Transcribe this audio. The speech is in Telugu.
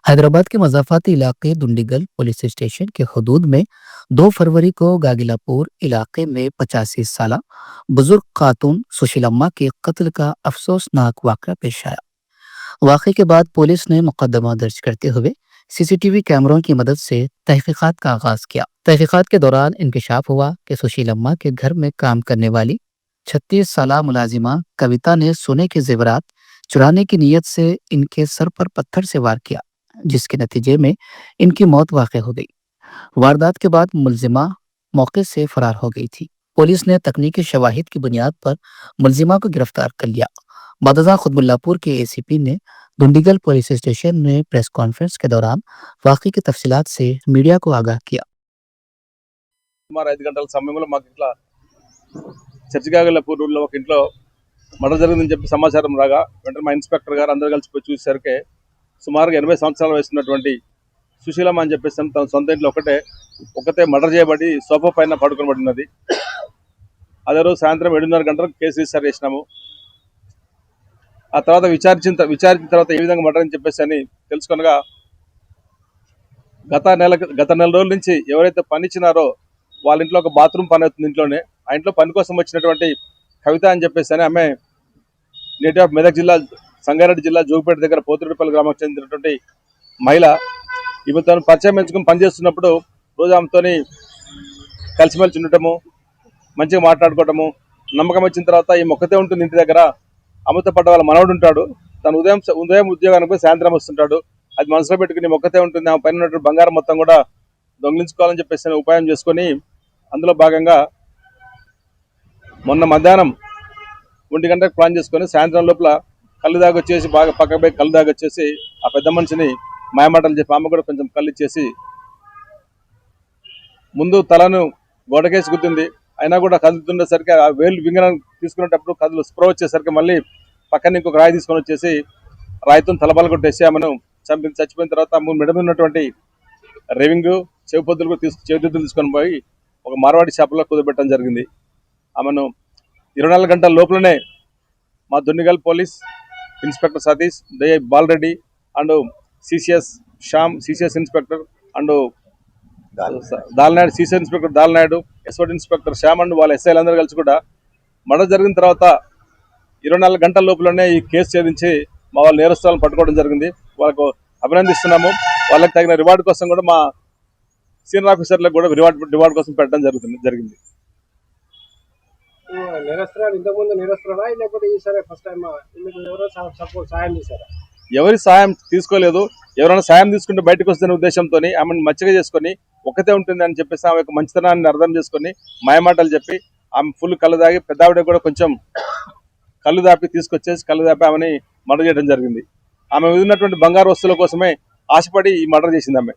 हैदराबाद के मज़ाफ़ाती इलाके दुंडीगल पुलिस स्टेशन के हदूद में 2 फरवरी को गागिलापुर इलाके में 85 साला बुजुर्ग खातून सुशीलम्मा के कत्ल का अफसोसनाक वाक़या पेश आया। वाक़े के बाद पुलिस ने मुकदमा दर्ज करते हुए सीसीटीवी कैमरों की मदद से तहकीकात का आगाज़ किया। तहकीकात के दौरान इंकशाफ हुआ कि सुशीलम्मा के घर में काम करने वाली 36 साला मुलाजिमा कविता ने सोने के जेवरात चुराने की नीयत से इनके सर पर पत्थर से वार किया, जिसके नतीजे में इनकी मौत वाक़ई हो गई। वारदात के बाद मुलजिमा मौके से फरार हो गई थी। पुलिस ने तकनीकी शवाहिद की बुनियाद पर मुलजिमा को गिरफ्तार कर लिया। बदजा खुदमुल्लापुर के एसीपी ने दुंडीगल पुलिस स्टेशन में प्रेस कॉन्फ्रेंस के दौरान वाक़ई की तफसीलात से मीडिया को आगाह किया। సుమారు 5 గంటల సమయంలో మాకు ఇట్లా చర్చిగాగలపూర్లో ఒక ఇంట్లో మర్డర్ జరిగిందని చెప్పి సమాచారం రాగా వెంటనే మా ఇన్స్పెక్టర్ గారు అందరూ కలిసి పోయి చూసేసరికి సుమారుగా 80 సంవత్సరాలు వయసున్నటువంటి సుశీలమ్మ అని చెప్పేసి తన సొంత ఇంట్లో ఒకతే మర్డర్ చేయబడి సోఫా పైన పడుకొని పడినది. అదే రోజు సాయంత్రం 7:30 గంటలకు కేసు రిజిస్టర్ చేసినాము. ఆ తర్వాత విచారించిన తర్వాత ఏ విధంగా మర్డర్ అని చెప్పేసి అని తెలుసుకొనగా గత నెల రోజుల నుంచి ఎవరైతే పనిచ్చినారో వాళ్ళ ఇంట్లో ఒక బాత్రూమ్ పని అవుతుంది ఇంట్లోనే. ఆ ఇంట్లో పని కోసం వచ్చినటువంటి కవిత అని చెప్పేసి అని ఆమె నేటివ్ ఆఫ్ మెదక్ జిల్లా సంగారెడ్డి జిల్లా జోగిపేట దగ్గర పోతిరెడ్డిపల్లి గ్రామానికి చెందినటువంటి మహిళ. ఈమె తను పరిచయం పెంచుకుని పనిచేస్తున్నప్పుడు రోజు ఆమెతో కలిసిమెలిసి ఉండటము, మంచిగా మాట్లాడుకోవటము, నమ్మకం వచ్చిన తర్వాత ఈ మొక్కతే ఉంటుంది ఇంటి దగ్గర. అమ్మతో పడ్డ వాళ్ళ మనవడు ఉంటాడు. తను ఉదయం ఉద్యోగానికి పోయి సాయంత్రం వస్తుంటాడు. అది మనసులో పెట్టుకుని మొక్కతే ఉంటుంది. ఆమె పైన ఉన్నటువంటి బంగారం మొత్తం కూడా దొంగిలించుకోవాలని చెప్పేసి ఉపాయం చేసుకొని అందులో భాగంగా మొన్న మధ్యాహ్నం 1 గంటకు ప్లాన్ చేసుకొని సాయంత్రం లోపల కళ్ళు దాగొచ్చేసి బాగా పక్కకు పోయి కళ్ళు దాగొచ్చేసి ఆ పెద్ద మనిషిని మాయమాటలు చెప్పి ఆమె కూడా కొంచెం కళ్ళు ఇచ్చేసి ముందు తలను గోడకేసి గుద్దింది. అయినా కూడా కదులుతుండేసరికి ఆ వేలు వింగరం తీసుకునేటప్పుడు కదులు స్ప్రో వచ్చేసరికి మళ్ళీ పక్కన ఇంకొక రాయి తీసుకొని వచ్చేసి రాయితో తలబల కొట్టేసి ఆమెను చచ్చిపోయిన తర్వాత మెడ మీద ఉన్నటువంటి రెవింగ్ చెవిపొద్దులు కూడా చెవిదిద్దులు తీసుకొని పోయి ఒక మార్వాడి షాపులో కుదబెట్టడం జరిగింది. ఆమెను 24 గంటల లోపలనే మా Dundigal police inspector Satish, Balareddy and CCS Shyam, CCS inspector and Dalnaidu, CCS inspector Dalnaidu, SOT inspector Shyam and వాళ్ళ ఎస్ఐలు అందరూ కలిసి కూడా మర్డర్ జరిగిన తర్వాత 24 గంటల లోపలనే ఈ కేసు ఛేదించి మా వాళ్ళ నేరస్తులను పట్టుకోవడం జరిగింది. వాళ్ళకు అభినందిస్తున్నాము. వాళ్ళకి తగిన రివార్డు కోసం కూడా మా సీనియర్ ఆఫీసర్లకు కూడా రివార్డు కోసం పెట్టడం జరిగింది. ఎవరి సాయం తీసుకోలేదు. ఎవరైనా సాయం తీసుకుంటే బయటకు వస్తున్న ఉద్దేశంతో ఆమెను మచ్చిగా చేసుకొని ఒకతే ఉంటుంది అని చెప్పేసి ఆమె యొక్క మంచితనాన్ని అర్థం చేసుకొని మాయమాటలు చెప్పి ఆమె ఫుల్ కళ్ళు దాగి పెద్దావిడ కూడా కొంచెం కళ్ళు దాపి ఆమెని మర్డర్ చేయడం జరిగింది. ఆమె ఉన్నటువంటి బంగారు వస్తువుల కోసమే ఆశపడి ఈ మర్డర్ చేసింది ఆమె.